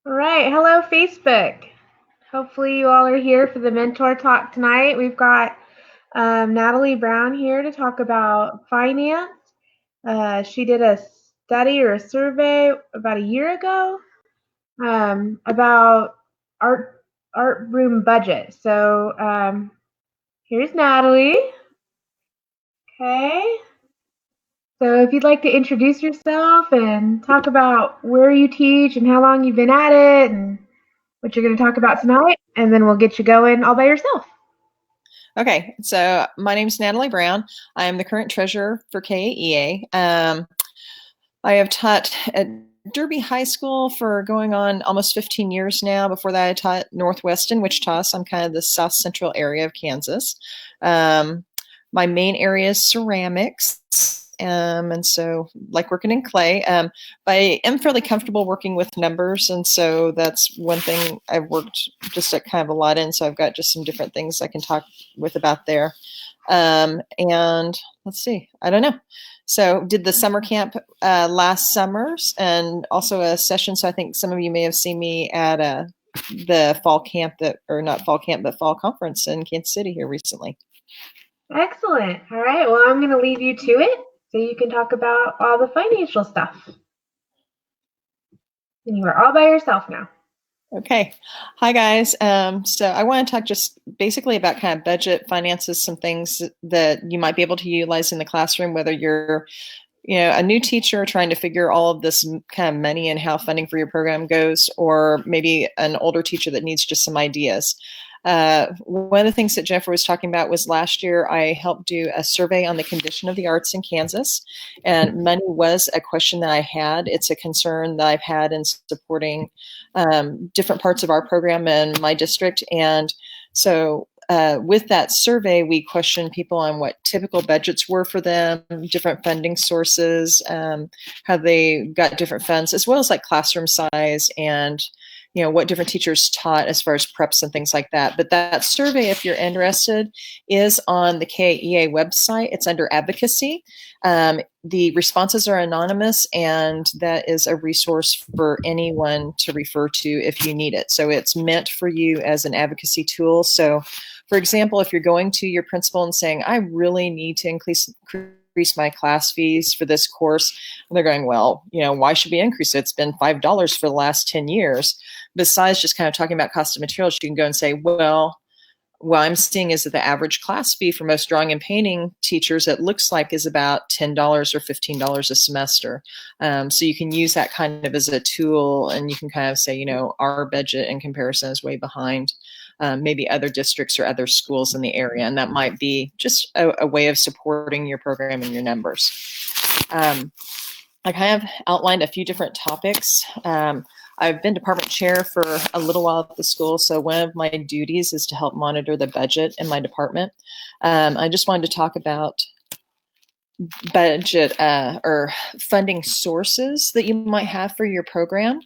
All right. Hello, Facebook. Hopefully, you all are here for the mentor talk tonight. We've got Natalie Brown here to talk about finance. She did a study or a survey about a year ago about art room budget. So here's Natalie. Okay. So if you'd like to introduce yourself and talk about where you teach and how long you've been at it and what you're going to talk about tonight, and then we'll get you going all by yourself. Okay, so my name is Natalie Brown. I am the current treasurer for KAEA. I have taught at Derby High School for going on almost 15 years now. Before that, I taught Northwest in Wichita, so I'm kind of the south central area of Kansas. My main area is ceramics. And so like working in clay, but I am fairly comfortable working with numbers. And so that's one thing I've worked just at kind of a lot in. So I've got just some different things I can talk with about there. And let's see, I don't know. So did the summer camp last summers and also a session. So I think some of you may have seen me at the fall camp or not fall camp, but fall conference in Kansas City here recently. Excellent. All right. Well, I'm going to leave you to it so you can talk about all the financial stuff. And you are all by yourself now. Okay. Hi, guys. So I want to talk just basically about kind of budget, finances, some things that you might be able to utilize in the classroom, whether you're a new teacher trying to figure all of this kind of money and how funding for your program goes, or maybe an older teacher that needs just some ideas. One of the things that Jennifer was talking about was last year I helped do a survey on the condition of the arts in Kansas, and money was a question that I had. It's a concern that I've had in supporting different parts of our program in my district. And so with that survey, we questioned people on what typical budgets were for them, different funding sources, how they got different funds, as well as like classroom size and what different teachers taught as far as preps and things like that. But that survey, if you're interested, is on the KAEA website. It's under advocacy. The responses are anonymous, and that is a resource for anyone to refer to if you need it. So it's meant for you as an advocacy tool. So for example, if you're going to your principal and saying, I really need to increase my class fees for this course, and they're going, well, why should we increase it? It's been $5 for the last 10 years. Besides just kind of talking about cost of materials, you can go and say, well, what I'm seeing is that the average class fee for most drawing and painting teachers, it looks like, is about $10 or $15 a semester. So you can use that kind of as a tool, and you can kind of say, our budget in comparison is way behind maybe other districts or other schools in the area. And that might be just a way of supporting your program and your numbers. I kind of outlined a few different topics. I've been department chair for a little while at the school, so one of my duties is to help monitor the budget in my department. I just wanted to talk about budget or funding sources that you might have for your program.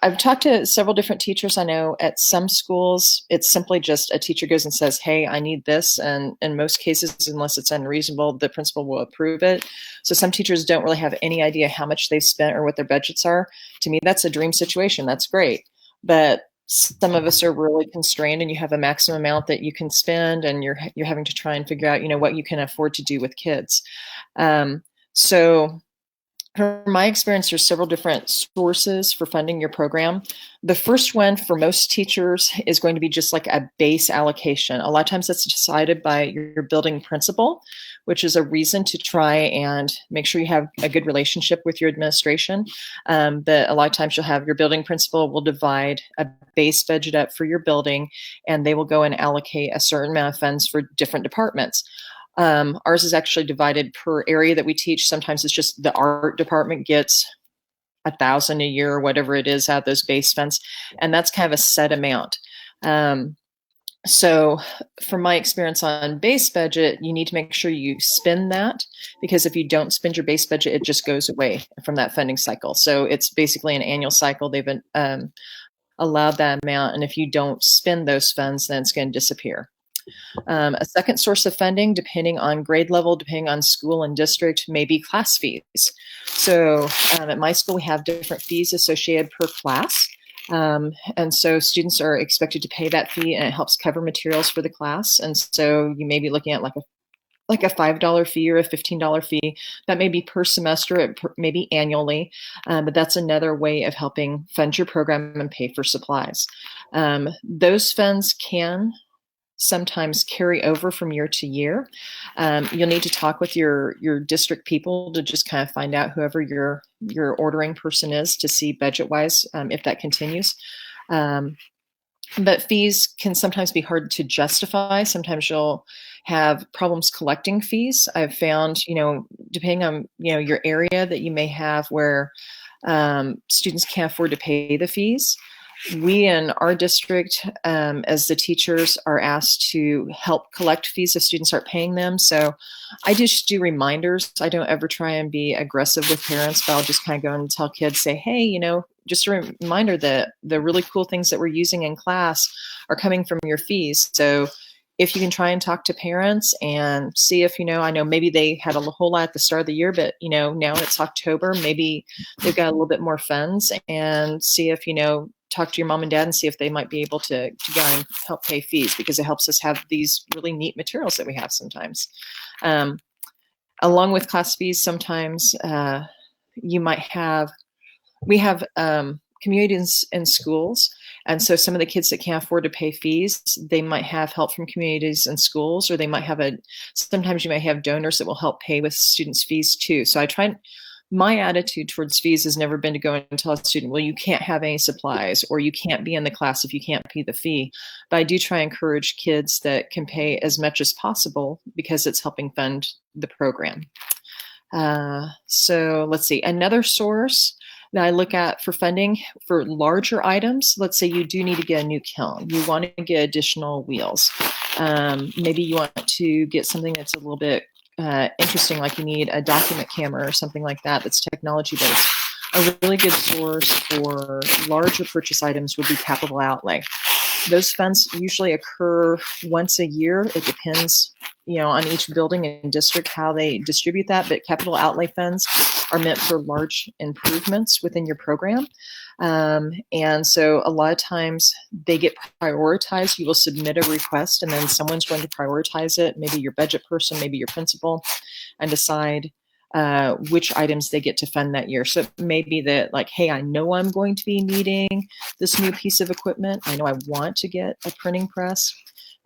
I've talked to several different teachers. I know at some schools, it's simply just a teacher goes and says, hey, I need this. And in most cases, unless it's unreasonable, the principal will approve it. So some teachers don't really have any idea how much they've spent or what their budgets are. To me, that's a dream situation. That's great. But some of us are really constrained, and you have a maximum amount that you can spend, and you're having to try and figure out, what you can afford to do with kids. So from my experience, there's several different sources for funding your program. The first one for most teachers is going to be just like a base allocation. A lot of times that's decided by your building principal, which is a reason to try and make sure you have a good relationship with your administration. But a lot of times you'll have your building principal will divide a base budget up for your building, and they will go and allocate a certain amount of funds for different departments. Ours is actually divided per area that we teach. Sometimes it's just the art department gets $1,000 a year or whatever it is out of those base funds, and that's kind of a set amount. So from my experience on base budget, you need to make sure you spend that, because if you don't spend your base budget, it just goes away from that funding cycle. So it's basically an annual cycle. They've allowed that amount, and if you don't spend those funds, then it's going to disappear. A second source of funding, depending on grade level, depending on school and district, may be class fees. So at my school, we have different fees associated per class. And so students are expected to pay that fee, and it helps cover materials for the class. And so you may be looking at like a $5 fee or a $15 fee. That may be per semester, it may be annually, but that's another way of helping fund your program and pay for supplies. Those funds can sometimes carry over from year to year. You'll need to talk with your district people to just kind of find out whoever your ordering person is to see budget wise if that continues. But fees can sometimes be hard to justify. Sometimes you'll have problems collecting fees. I've found, depending on, your area that you may have where students can't afford to pay the fees. We in our district, as the teachers, are asked to help collect fees if students aren't paying them. So I just do reminders. I don't ever try and be aggressive with parents, but I'll just kind of go and tell kids, say, hey, just a reminder that the really cool things that we're using in class are coming from your fees. So if you can try and talk to parents and see if, I know maybe they had a whole lot at the start of the year, but, now it's October, maybe they've got a little bit more funds, and see if, talk to your mom and dad and see if they might be able to go and help pay fees, because it helps us have these really neat materials that we have sometimes. Along with class fees, sometimes we have communities in schools. And so some of the kids that can't afford to pay fees, they might have help from communities and schools, or they might have sometimes you may have donors that will help pay with students' fees too. So my attitude towards fees has never been to go and tell a student, well, you can't have any supplies, or you can't be in the class if you can't pay the fee. But I do try and encourage kids that can pay as much as possible, because it's helping fund the program. So let's see, another source that I look at for funding for larger items. Let's say you do need to get a new kiln. You want to get additional wheels. Maybe you want to get something that's a little bit interesting, like you need a document camera or something like that that's technology based. A really good source for larger purchase items would be capital outlay. Those funds usually occur once a year. It depends, on each building and district how they distribute that. But capital outlay funds are meant for large improvements within your program. And so a lot of times they get prioritized. You will submit a request, and then someone's going to prioritize it, maybe your budget person, maybe your principal, and decide which items they get to fund that year. So it may be that, like, hey, I know I'm going to be needing this new piece of equipment. I know I want to get a printing press.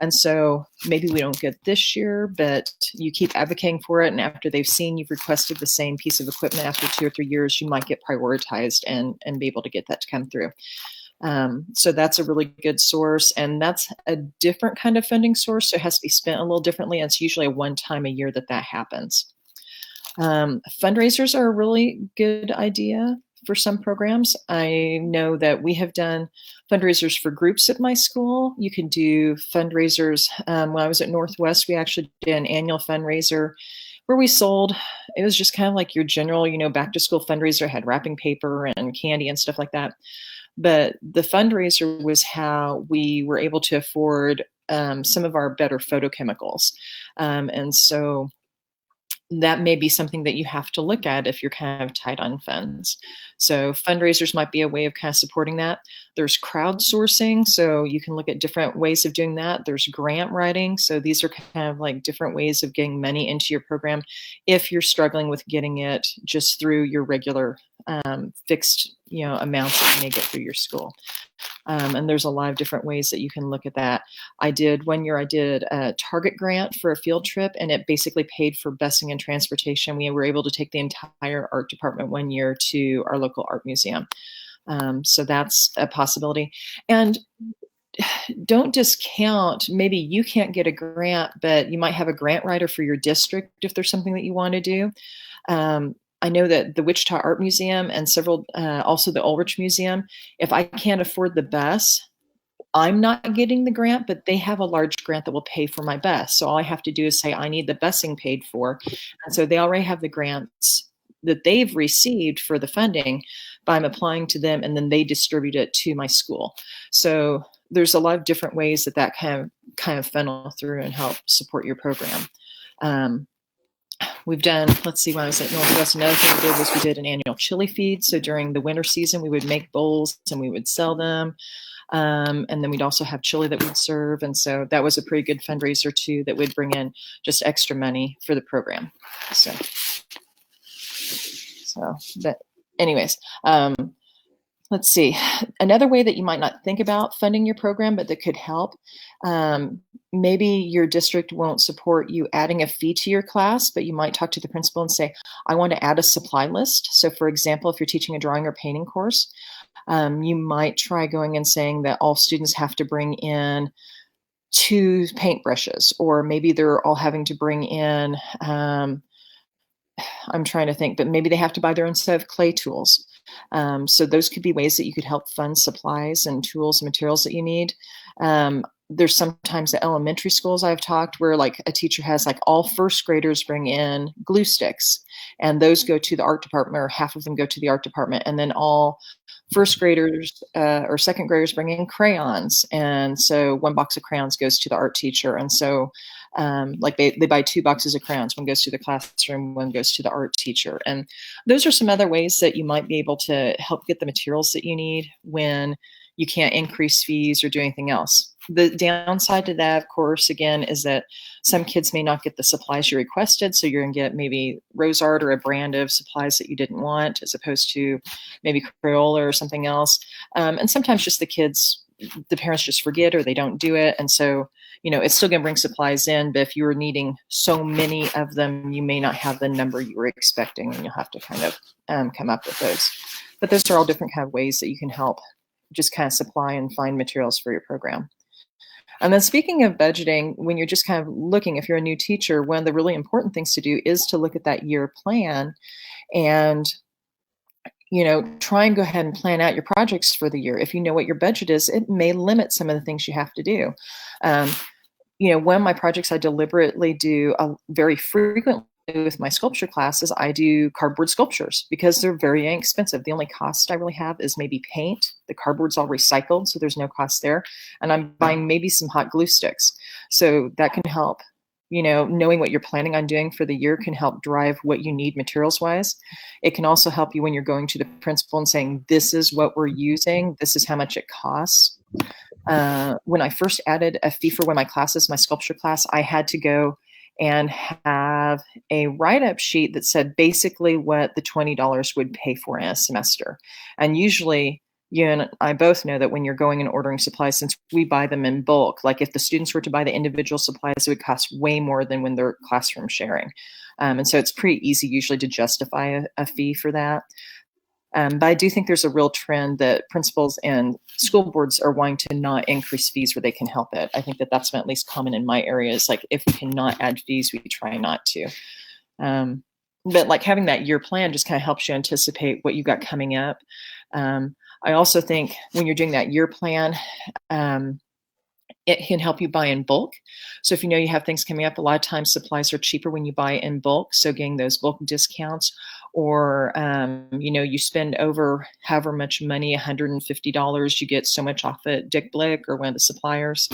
And so maybe we don't get this year, but you keep advocating for it. And after they've seen you've requested the same piece of equipment after 2 or 3 years, you might get prioritized and be able to get that to come through. So that's a really good source. And that's a different kind of funding source. So it has to be spent a little differently. And it's usually a one time a year that happens. Fundraisers are a really good idea for some programs. I know that we have done fundraisers for groups at my school. You can do fundraisers. When I was at Northwest, we actually did an annual fundraiser where we sold, it was just kind of like your general, back to school fundraiser, had wrapping paper and candy and stuff like that. But the fundraiser was how we were able to afford some of our better photochemicals. And so that may be something that you have to look at if you're kind of tight on funds. So fundraisers might be a way of kind of supporting that. There's crowdsourcing, so you can look at different ways of doing that. There's grant writing, so these are kind of like different ways of getting money into your program if you're struggling with getting it just through your regular fixed amounts that you may get through your school. And there's a lot of different ways that you can look at that. One year I did a Target grant for a field trip, and it basically paid for busing and transportation. We were able to take the entire art department 1 year to our local art museum. So that's a possibility. And don't discount, maybe you can't get a grant, but you might have a grant writer for your district if there's something that you want to do. I know that the Wichita Art Museum and several, also the Ulrich Museum, if I can't afford the bus, I'm not getting the grant, but they have a large grant that will pay for my bus. So all I have to do is say, I need the busing paid for. And so they already have the grants that they've received for the funding, but I'm applying to them, and then they distribute it to my school. So there's a lot of different ways that kind of funnel through and help support your program. We've done, let's see, when I was at Northwest, another thing we did was we did an annual chili feed. So during the winter season, we would make bowls and we would sell them. And then we'd also have chili that we'd serve. And so that was a pretty good fundraiser too, that would bring in just extra money for the program. So that, anyways, let's see. Another way that you might not think about funding your program, but that could help. Maybe your district won't support you adding a fee to your class, but you might talk to the principal and say, I want to add a supply list. So for example, if you're teaching a drawing or painting course, you might try going and saying that all students have to bring in 2 paintbrushes, or maybe they're all having to bring in, I'm trying to think, but maybe they have to buy their own set of clay tools. So those could be ways that you could help fund supplies and tools and materials that you need. There's sometimes at elementary schools I've talked where like a teacher has like all first graders bring in glue sticks, and those go to the art department, or half of them go to the art department, and then all first graders or second graders bring in crayons, and so 1 box of crayons goes to the art teacher. And so like they buy 2 boxes of crayons, one goes to the classroom, one goes to the art teacher. And those are some other ways that you might be able to help get the materials that you need when you can't increase fees or do anything else. The downside to that, of course, again, is that some kids may not get the supplies you requested. So you're going to get maybe rose art or a brand of supplies that you didn't want, as opposed to maybe Crayola or something else. And sometimes just the parents just forget or they don't do it. And so, it's still going to bring supplies in, but if you were needing so many of them, you may not have the number you were expecting, and you'll have to kind of come up with those. But those are all different kind of ways that you can help just kind of supply and find materials for your program. And then speaking of budgeting, when you're just kind of looking, if you're a new teacher, one of the really important things to do is to look at that year plan and try and go ahead and plan out your projects for the year. If you know what your budget is, it may limit some of the things you have to do. One of my projects I deliberately do very frequently with my sculpture classes, I do cardboard sculptures because they're very inexpensive. The only cost I really have is maybe paint. The cardboard's all recycled, so there's no cost there. And I'm buying maybe some hot glue sticks. So that can help. Knowing what you're planning on doing for the year can help drive what you need materials-wise. It can also help you when you're going to the principal and saying, this is what we're using, this is how much it costs. When I first added a fee for one of my classes, my sculpture class, I had to go and have a write-up sheet that said basically what the $20 would pay for in a semester. And usually, you and I both know that when you're going and ordering supplies, since we buy them in bulk, like if the students were to buy the individual supplies, it would cost way more than when they're classroom sharing. And so it's pretty easy usually to justify a fee for that. But I do think there's a real trend that principals and school boards are wanting to not increase fees where they can help it. I think that's been at least common in my areas. Like if we cannot add fees, we try not to. But like having that year plan just kind of helps you anticipate what you've got coming up. I also think when you're doing that year plan, it can help you buy in bulk. So if you have things coming up, a lot of times supplies are cheaper when you buy in bulk. So getting those bulk discounts, or, you spend over however much money, $150, you get so much off at Dick Blick or one of the suppliers.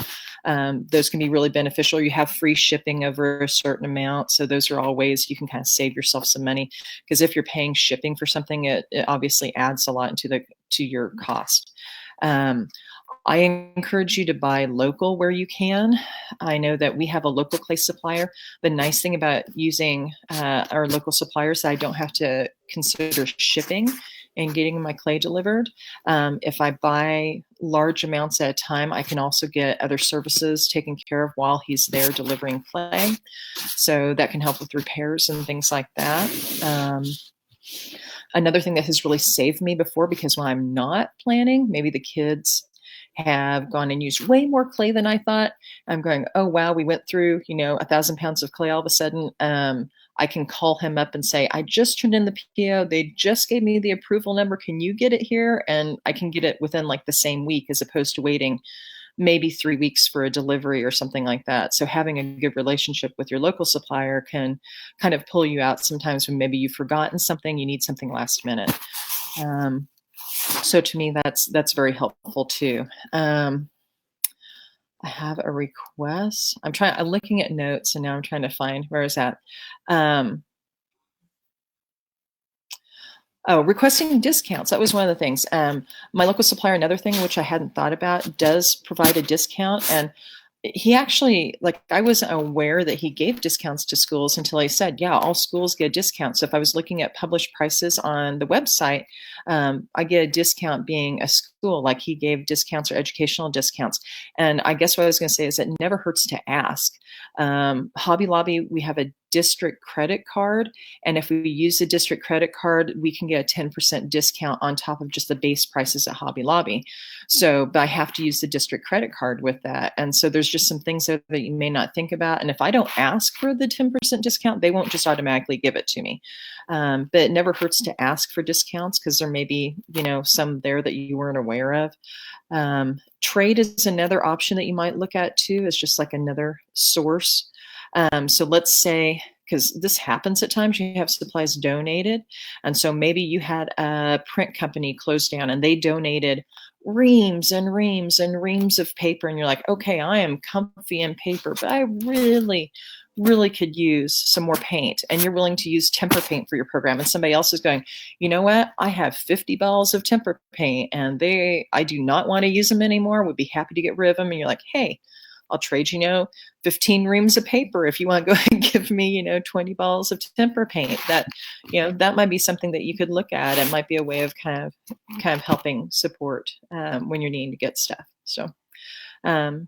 Those can be really beneficial. You have free shipping over a certain amount. So those are all ways you can kind of save yourself some money, because if you're paying shipping for something, it obviously adds a lot to your cost. I encourage you to buy local where you can. I know that we have a local clay supplier. The nice thing about using our local suppliers is I don't have to consider shipping and getting my clay delivered. If I buy large amounts at a time, I can also get other services taken care of while he's there delivering clay. So that can help with repairs and things like that. Another thing that has really saved me before, because when I'm not planning, maybe the kids have gone and used way more clay than I thought. I'm going, oh, wow, we went through, 1,000 pounds of clay all of a sudden. I can call him up and say, I just turned in the PO. They just gave me the approval number. Can you get it here? And I can get it within like the same week, as opposed to waiting maybe 3 weeks for a delivery or something like that. So having a good relationship with your local supplier can kind of pull you out sometimes when maybe you've forgotten something, you need something last minute. So to me, that's very helpful too. I have a request. I'm looking at notes and now I'm trying to find, where is that? Oh, requesting discounts. That was one of the things. My local supplier, another thing which I hadn't thought about, does provide a discount. And he actually, like, I wasn't aware that he gave discounts to schools until he said, yeah, all schools get discounts. So if I was looking at published prices on the website, I get a discount being a school, like he gave discounts or educational discounts. And I guess what I was going to say is it never hurts to ask. Hobby Lobby, we have a district credit card. And if we use the district credit card, we can get a 10% discount on top of just the base prices at Hobby Lobby. So, but I have to use the district credit card with that. And so there's just some things there that you may not think about. And if I don't ask for the 10% discount, they won't just automatically give it to me. But it never hurts to ask for discounts because there may be, some there that you weren't aware of. Trade is another option that you might look at too. It's just like another source. So let's say, because this happens at times, you have supplies donated. And so maybe you had a print company close down and they donated reams and reams and reams of paper. And you're like, okay, I am comfy in paper, but I really, really could use some more paint. And you're willing to use temper paint for your program. And somebody else is going, you know what? I have 50 balls of temper paint and I do not want to use them anymore. Would be happy to get rid of them. And you're like, hey, I'll trade, 15 reams of paper if you want to go and give me, 20 balls of temper paint. That, that might be something that you could look at. It might be a way of kind of helping support when you're needing to get stuff. So, but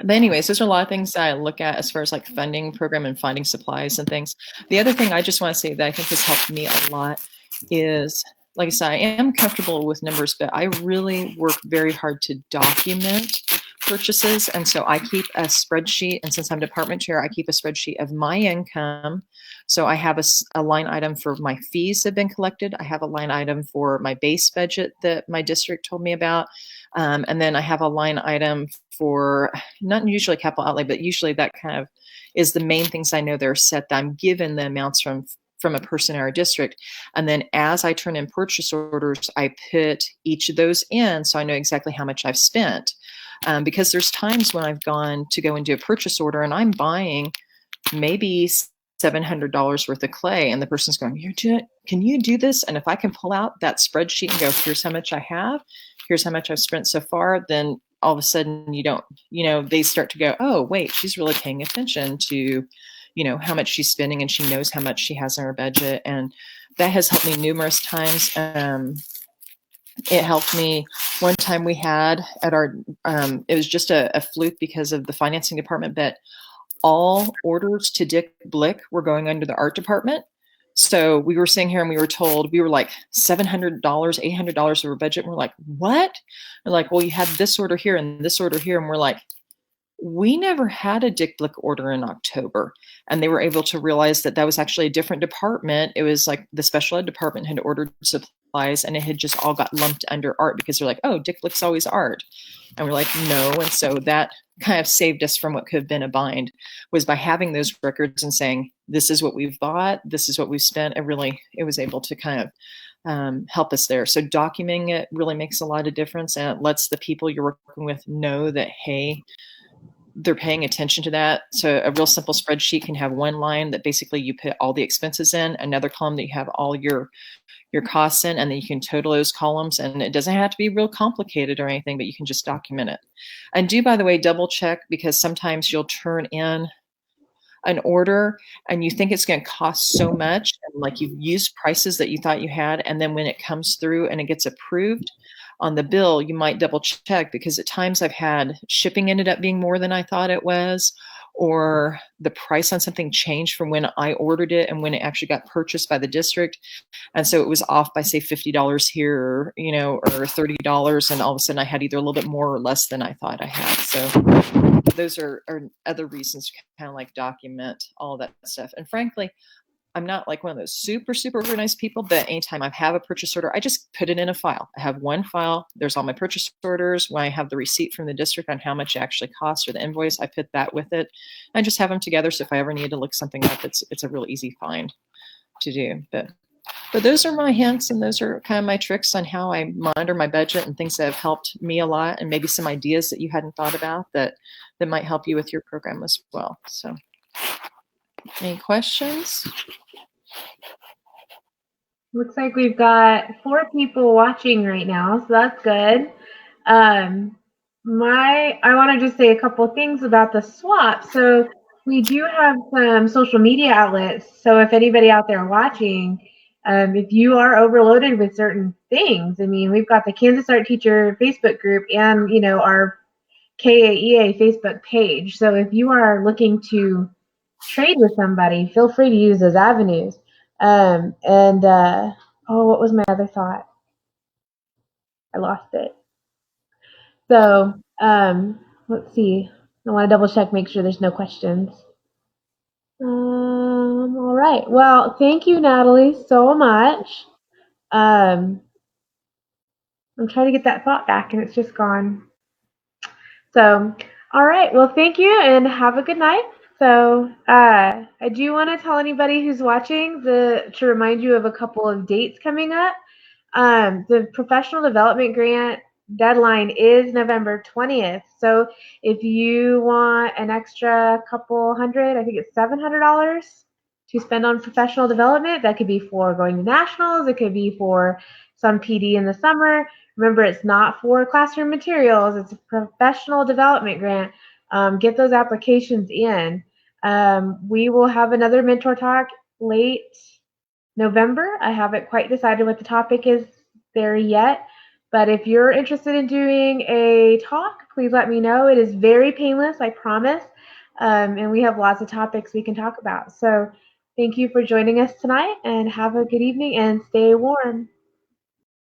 anyways, those are a lot of things that I look at as far as like funding program and finding supplies and things. The other thing I just want to say that I think has helped me a lot is, like I said, I am comfortable with numbers, but I really work very hard to document purchases. And so I keep a spreadsheet. And since I'm department chair, I keep a spreadsheet of my income. So I have a line item for my fees that have been collected. I have a line item for my base budget that my district told me about. And then I have a line item for not usually capital outlay, but usually that kind of is the main things I know they're set that I'm given the amounts from a person in our district. And then as I turn in purchase orders, I put each of those in so I know exactly how much I've spent. Because there's times when I've gone to go and do a purchase order and I'm buying maybe $700 worth of clay and the person's going, can you do this? And if I can pull out that spreadsheet and go, here's how much I have, here's how much I've spent so far, then all of a sudden they start to go, oh, wait, she's really paying attention to, how much she's spending and she knows how much she has in her budget. And that has helped me numerous times. It helped me one time we had at our, it was just a fluke because of the financing department, but all orders to Dick Blick were going under the art department. So we were sitting here and we were told we were like $700, $800 over budget. And we're like, what? They're like, well, you had this order here and this order here. And we're like, we never had a Dick Blick order in October. And they were able to realize that was actually a different department. It was like the special ed department had ordered supplies and it had just all got lumped under art because they're like, oh, Dick Blick's always art. And we're like, no. And so that kind of saved us from what could have been a bind, was by having those records and saying, this is what we've bought, this is what we've spent. It was able to kind of help us there. So documenting it really makes a lot of difference, and it lets the people you're working with know that, hey, they're paying attention to that. So a real simple spreadsheet can have one line that basically you put all the expenses in, another column that you have all your costs in, and then you can total those columns. And it doesn't have to be real complicated or anything, but you can just document it. And do, by the way, double check, because sometimes you'll turn in an order and you think it's going to cost so much, and like you've used prices that you thought you had, and then when it comes through and it gets approved on the bill, you might double check, because at times I've had shipping ended up being more than I thought it was, or the price on something changed from when I ordered it and when it actually got purchased by the district. And so it was off by, say, $50 here, or $30. And all of a sudden I had either a little bit more or less than I thought I had. So those are other reasons to kind of like document all that stuff. And frankly, I'm not like one of those super, super organized people, but anytime I have a purchase order, I just put it in a file. I have one file. There's all my purchase orders. When I have the receipt from the district on how much it actually costs, or the invoice, I put that with it. I just have them together. So if I ever need to look something up, it's a real easy find to do. But But those are my hints, and those are kind of my tricks on how I monitor my budget and things that have helped me a lot, and maybe some ideas that you hadn't thought about that might help you with your program as well. So, any questions? Looks like we've got 4 people watching right now, so that's good. I want to just say a couple things about the swap. So we do have some social media outlets. So if anybody out there watching, if you are overloaded with certain things, I mean, we've got the Kansas Art Teacher Facebook group and, our KAEA Facebook page. So if you are looking to trade with somebody, feel free to use those avenues. What was my other thought? I lost it. So, let's see. I want to double check, make sure there's no questions. All right. Well, thank you, Natalie, so much. I'm trying to get that thought back, and it's just gone. So, all right. Well, thank you, and have a good night. So, I do want to tell anybody who's watching to remind you of a couple of dates coming up. The professional development grant deadline is November 20th. So if you want an extra couple hundred, I think it's $700 to spend on professional development, that could be for going to nationals, it could be for some PD in the summer. Remember, it's not for classroom materials, it's a professional development grant. Get those applications in. We will have another mentor talk late November. I haven't quite decided what the topic is there yet, but if you're interested in doing a talk, please let me know. It is very painless, I promise, and we have lots of topics we can talk about. So thank you for joining us tonight, and have a good evening and stay warm.